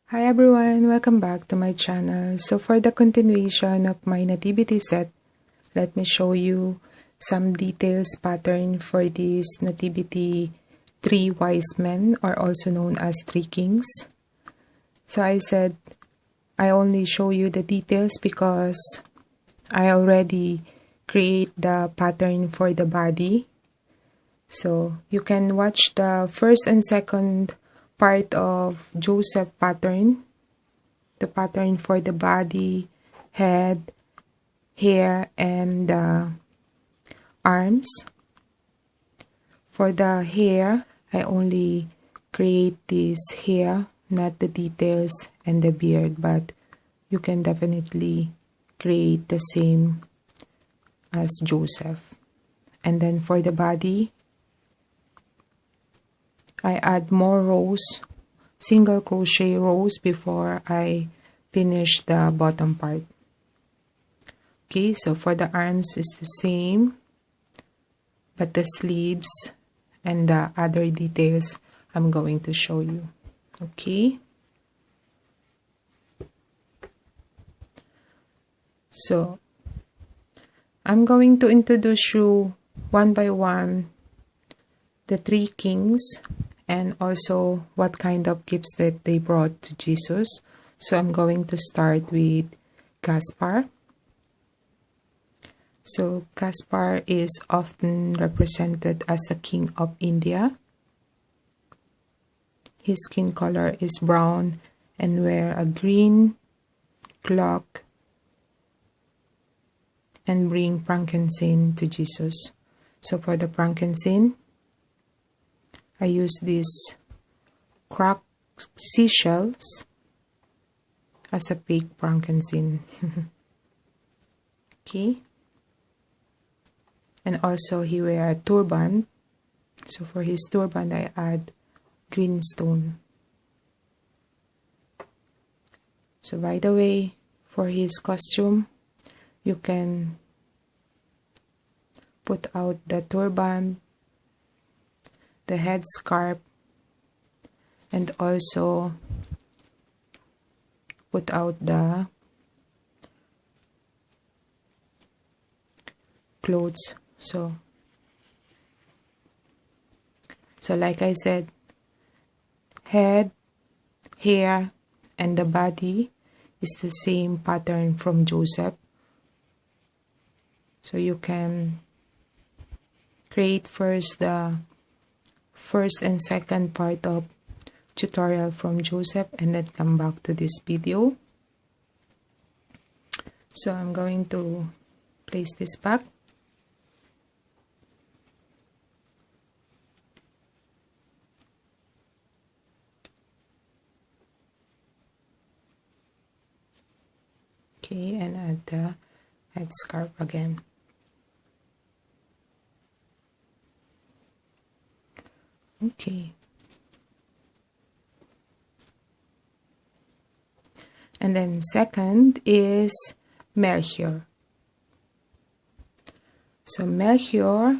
Hi everyone, welcome back to my channel. So for the continuation of my nativity set, let me show you some details pattern for this nativity three wise men, or also known as three kings. So I said I only show you the details because I already create the pattern for the body. So you can watch the first and second part of Joseph pattern, the pattern for the body, head, hair, and the arms. For the hair, I only create this hair, not the details and the beard, but you can definitely create the same as Joseph. And then for the body, I add more rows, single crochet rows, before I finish the bottom part. Okay, so for the arms is the same, but the sleeves and the other details I'm going to show you. Okay, so I'm going to introduce you one by one the three kings, and also what kind of gifts that they brought to Jesus. So I'm going to start with Gaspar. So Gaspar is often represented as a king of India. His skin color is brown and wear a green cloak and bring frankincense to Jesus. So for the frankincense, I use these cracked seashells as a fake frankincense. Okay. And also he wear a turban. So for his turban, I add green stone. So by the way, for his costume, you can put out the turban, the headscarf, and also put out the clothes. So like I said, head, hair, and the body is the same pattern from Joseph. So you can create first the first and second part of tutorial from Joseph and then come back to this video. So I'm going to place this back. Okay, and add the headscarf again. Okay. And then second is Melchior. So Melchior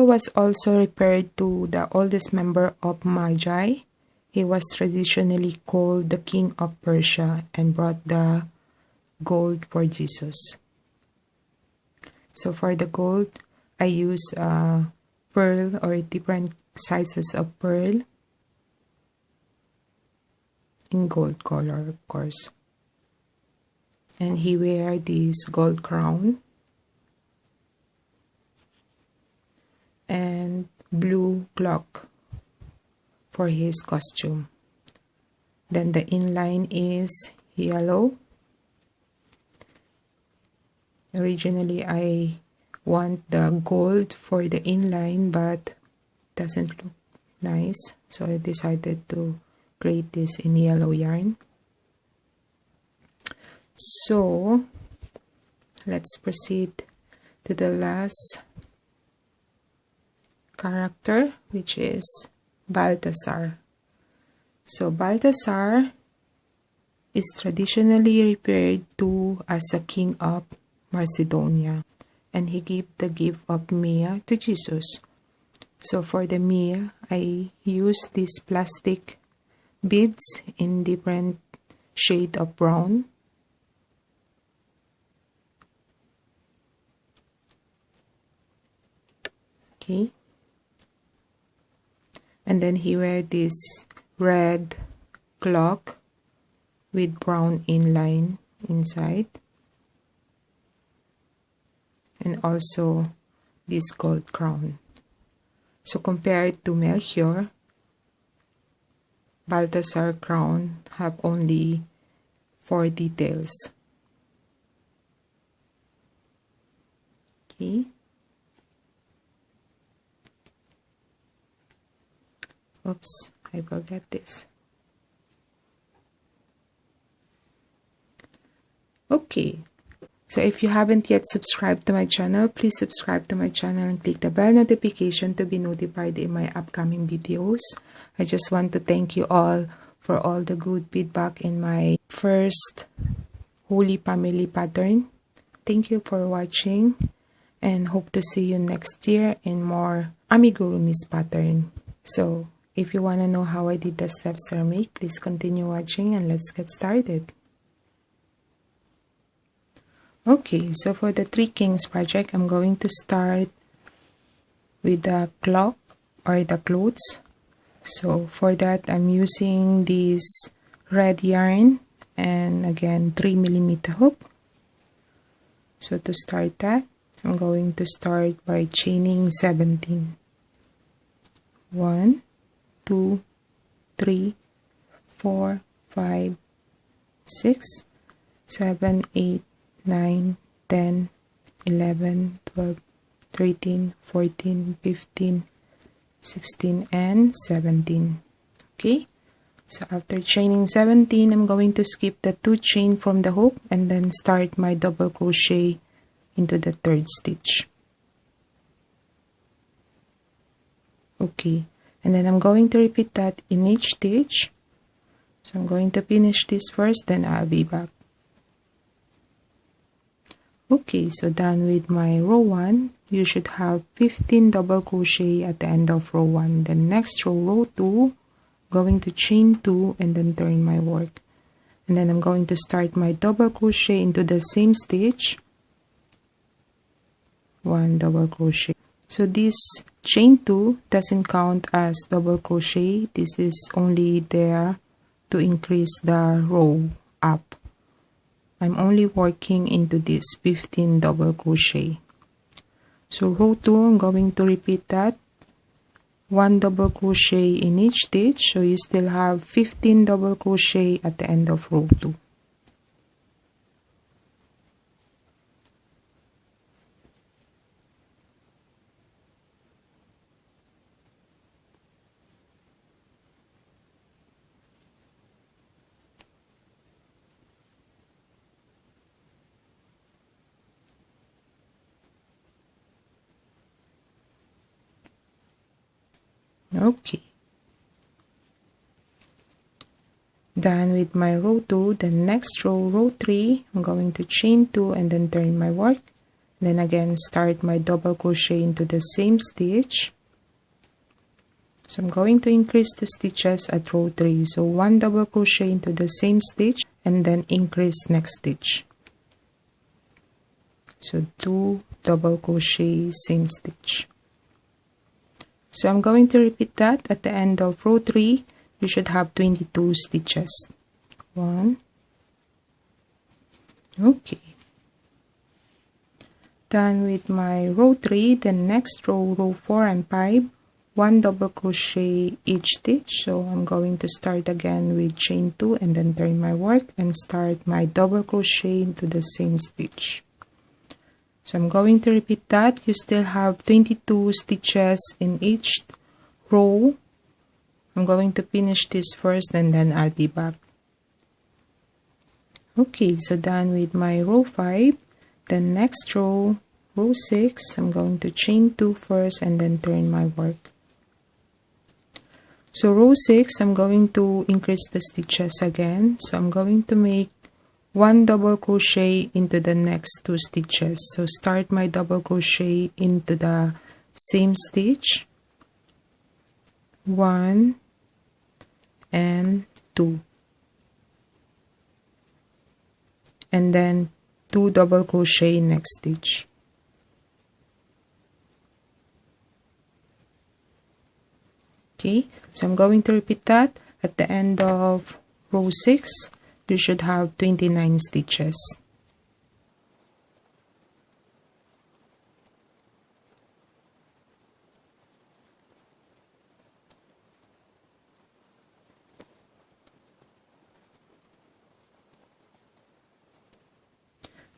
was also referred to the oldest member of Magi. He was traditionally called the king of Persia and brought the gold for Jesus. So for the gold, I use pearl or different sizes of pearl in gold color, of course. And he wear this gold crown and blue cloak for his costume. Then the inline is yellow. Originally I want the gold for the inline, but doesn't look nice, so I decided to create this in yellow yarn. So let's proceed to the last character, which is Balthasar. So Balthasar is traditionally referred to as the king of Macedonia, and he gave the gift of Mia to Jesus. So for the Mia, I use this plastic beads in different shade of brown. Okay. And then he wear this red cloak with brown inline inside. And also this gold crown. So compared to Melchior, Balthasar crown have only 4 details. Okay. Oops, I forgot this. Okay. So if you haven't yet subscribed to my channel, please subscribe to my channel and click the bell notification to be notified in my upcoming videos. I just want to thank you all for all the good feedback in my first Holy Family pattern. Thank you for watching and hope to see you next year in more Amigurumi's pattern. So if you want to know how I did the steps ceramic, please continue watching and let's get started. Okay, so for the Three Kings project, I'm going to start with the cloak or the clothes. So for that, I'm using this red yarn and again 3mm hook. So to start that, I'm going to start by chaining 17. 1, 2, 3, 4, 5, 6, 7, 8, 9, 10, 11, 12, 13, 14, 15, 16, and 17. Okay, so after chaining 17, I'm going to skip the 2 chain from the hook and then start my double crochet into the 3rd stitch. Okay, and then I'm going to repeat that in each stitch. So I'm going to finish this first, then I'll be back. Okay, so done with my row 1. You should have 15 double crochet at the end of row 1. Then next row 2, going to chain 2 and then turn my work. And then I'm going to start my double crochet into the same stitch. 1 double crochet. So this chain 2 doesn't count as double crochet. This is only there to increase the row up. I'm only working into this 15 double crochet. So row 2, I'm going to repeat that. 1 double crochet in each stitch, so you still have 15 double crochet at the end of row 2. Okay. Done with my row 2, then next row 3, I'm going to chain 2 and then turn my work. Then again start my double crochet into the same stitch. So I'm going to increase the stitches at row 3. So 1 double crochet into the same stitch and then increase next stitch. So 2 double crochet, same stitch. So I'm going to repeat that at the end of row 3. You should have 22 stitches. 1. Okay. Done with my row 3. Then next row 4 and 5. 1 double crochet each stitch. So I'm going to start again with chain 2 and then turn my work and start my double crochet into the same stitch. So I'm going to repeat that. You still have 22 stitches in each row. I'm going to finish this first and then I'll be back. Okay, so done with my row 5. Then next row 6, I'm going to chain 2 first and then turn my work. So row 6, I'm going to increase the stitches again. So I'm going to make 1 double crochet into the next 2 stitches. So start my double crochet into the same stitch. 1 and 2, and then 2 double crochet in next stitch. Okay, so I'm going to repeat that. At the end of row 6, you should have 29 stitches.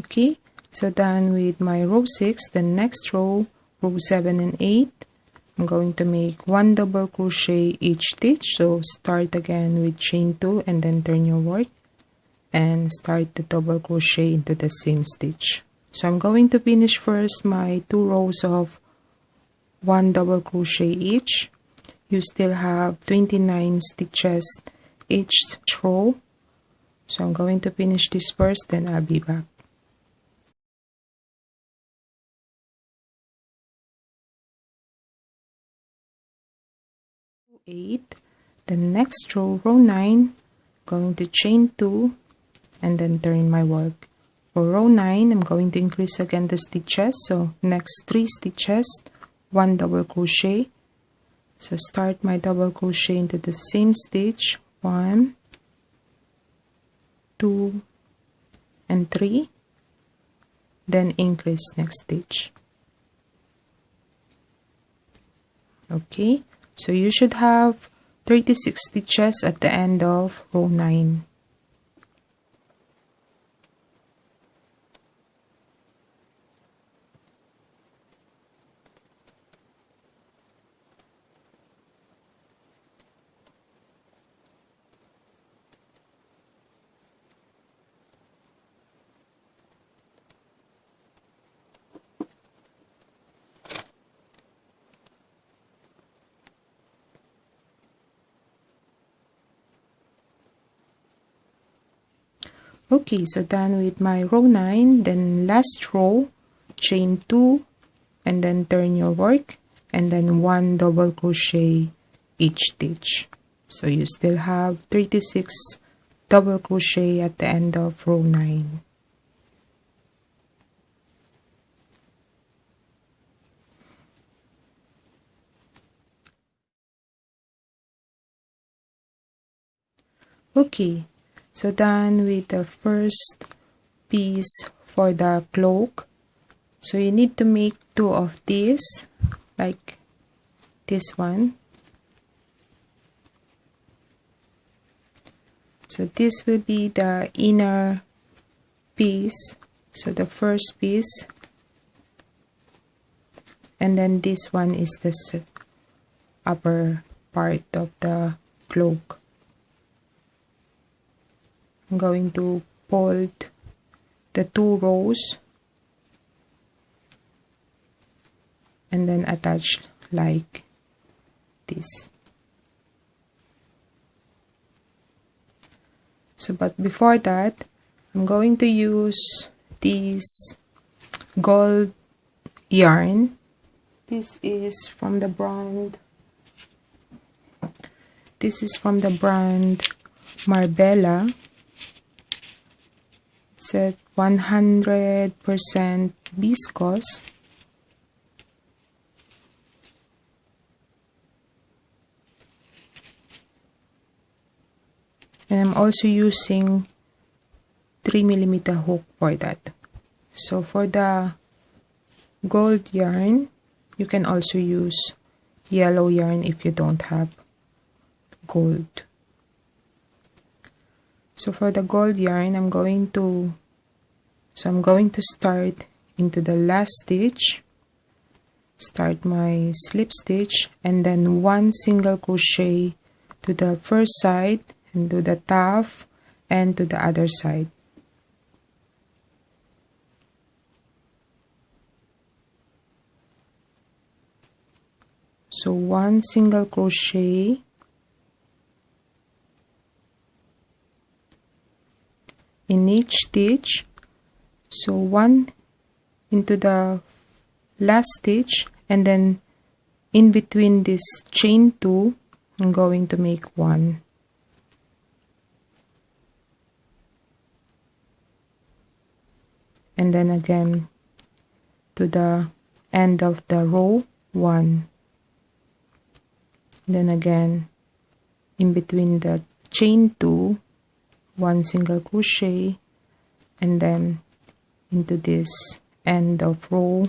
Okay, so done with my row 6. The next row, row 7 and 8, I'm going to make 1 double crochet each stitch. So start again with chain 2 and then turn your work and start the double crochet into the same stitch. So I'm going to finish first my 2 rows of 1 double crochet each. You still have 29 stitches each row. So I'm going to finish this first, then I'll be back. 8, the next row, row 9, going to chain 2 and then turn my work. For row 9, I'm going to increase again the stitches. So next 3 stitches, 1 double crochet. So start my double crochet into the same stitch, 1, 2, and 3, then increase next stitch. Okay, so you should have 36 stitches at the end of row 9. Okay, so done with my row 9, then last row, chain 2 and then turn your work and then 1 double crochet each stitch. So you still have 36 double crochet at the end of row 9. Okay, so done with the first piece for the cloak. So you need to make 2 of these, like this one. So this will be the inner piece, so the first piece, and then this one is the upper part of the cloak. I'm going to fold the 2 rows and then attach like this. So but before that, I'm going to use this gold yarn. This is from the brand Marbella. It's at 100% viscose. And I'm also using 3mm hook for that. So for the gold yarn, you can also use yellow yarn if you don't have gold. So for the gold yarn, I'm going to start into the last stitch, start my slip stitch, and then 1 single crochet to the first side and to the top and to the other side. So 1 single crochet in each stitch. So 1 into the last stitch, and then in between this chain 2, I'm going to make 1. and then again to the end of the row 1, then again in between the chain 2, 1 single crochet, and then into this end of row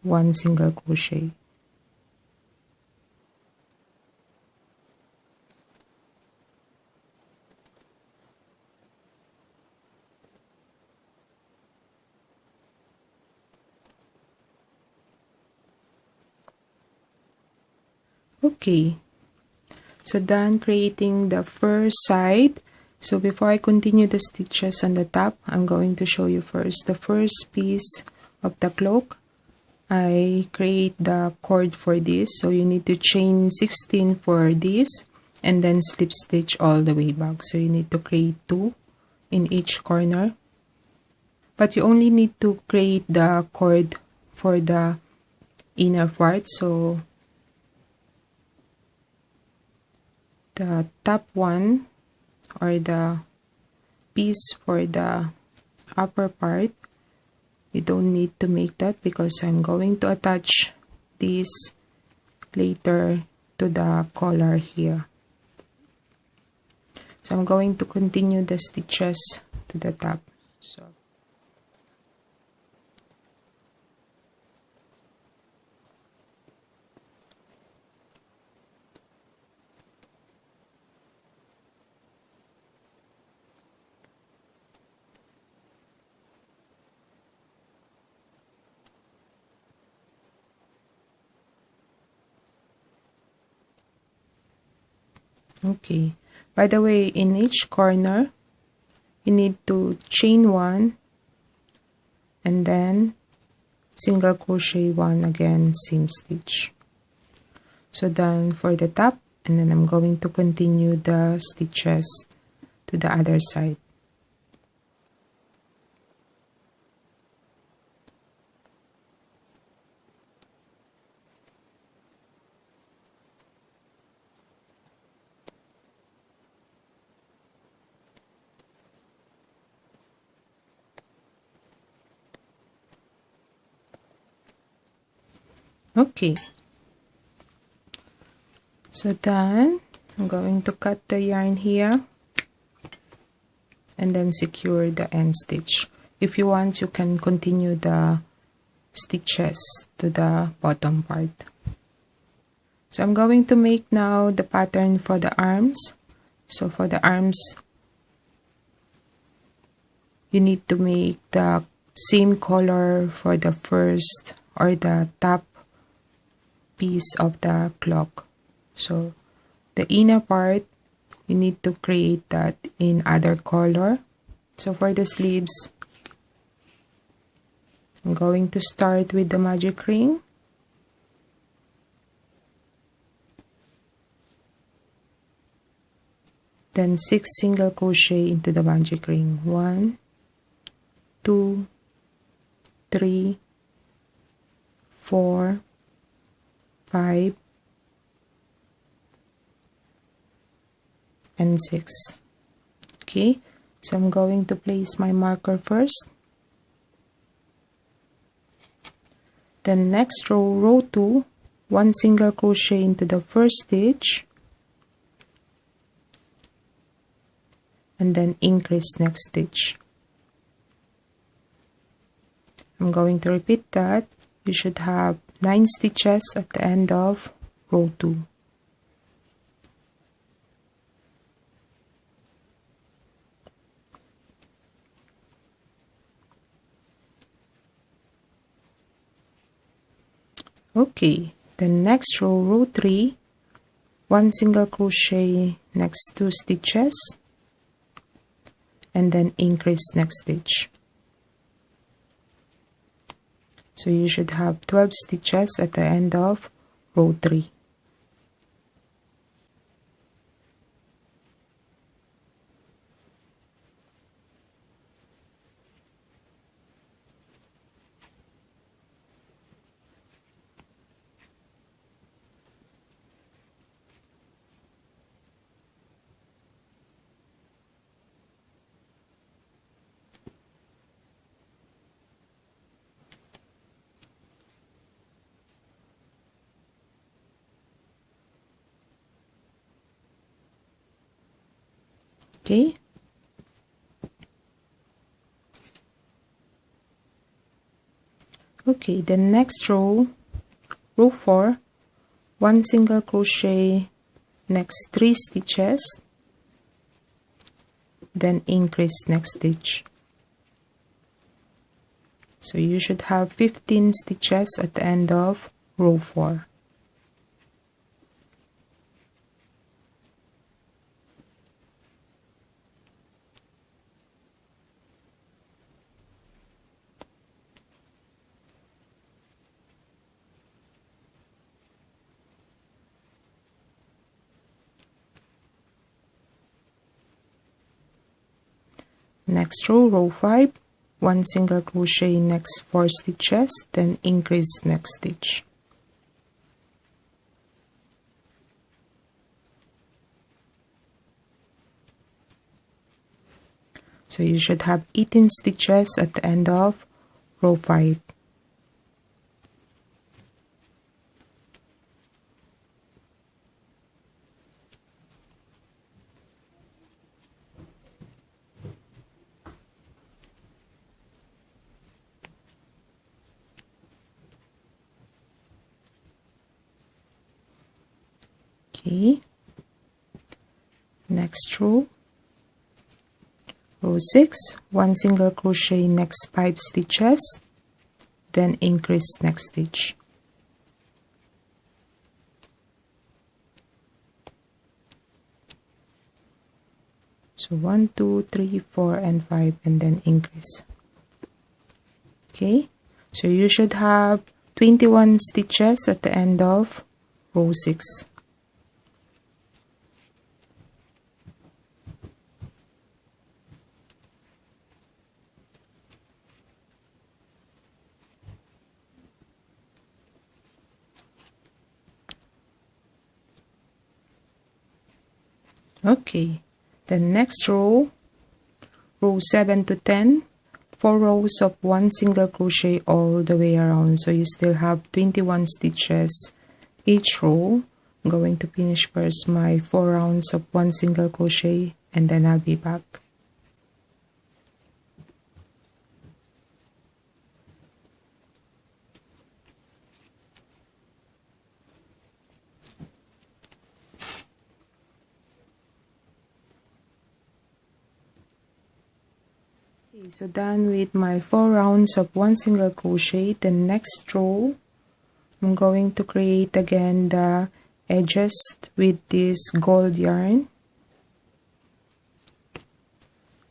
1 single crochet. Okay, so done creating the first side. So before I continue the stitches on the top, I'm going to show you first the first piece of the cloak. I create the cord for this, so you need to chain 16 for this and then slip stitch all the way back. So you need to create 2 in each corner, but you only need to create the cord for the inner part. So the top one, or the piece for the upper part, you don't need to make that because I'm going to attach this later to the collar here. So I'm going to continue the stitches to the top. So okay, by the way, in each corner you need to chain 1 and then single crochet 1 again, seam stitch. So done for the top, and then I'm going to continue the stitches to the other side. Okay, so then I'm going to cut the yarn here and then secure the end stitch. If you want, you can continue the stitches to the bottom part. So I'm going to make now the pattern for the arms. So for the arms, you need to make the same color for the first or the top piece of the cloak. So the inner part, you need to create that in other color. So for the sleeves, I'm going to start with the magic ring. Then 6 single crochet into the magic ring. 1, 2, 3, 4, 5, and 6. Okay, so I'm going to place my marker first. Then next row, row 2, 1 single crochet into the first stitch, and then increase next stitch. I'm going to repeat that. You should have 9 stitches at the end of row 2. Okay, then next row, row 3, 1 single crochet next 2 stitches, and then increase next stitch. So you should have 12 stitches at the end of row 3. Okay. Okay, the next row, row 4, 1 single crochet, next 3 stitches, then increase next stitch. So you should have 15 stitches at the end of row 4. Next row, row 5, 1 single crochet, next 4 stitches, then increase next stitch. So you should have 18 stitches at the end of row 5. Okay, next row, row 6, 1 single crochet, next 5 stitches, then increase next stitch. So 1, 2, 3, 4, and 5, and then increase. Okay, so you should have 21 stitches at the end of row 6. Okay, the next row, row 7 to 10, 4 rows of 1 single crochet all the way around. So you still have 21 stitches each row. I'm going to finish first my 4 rounds of 1 single crochet, and then I'll be back. Okay, so done with my 4 rounds of 1 single crochet. The next row, I'm going to create again the edges with this gold yarn.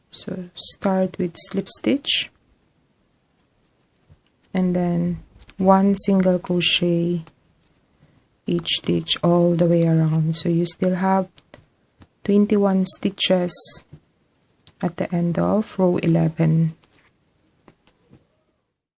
So start with slip stitch, and then 1 single crochet each stitch all the way around. So you still have 21 stitches at the end of row 11.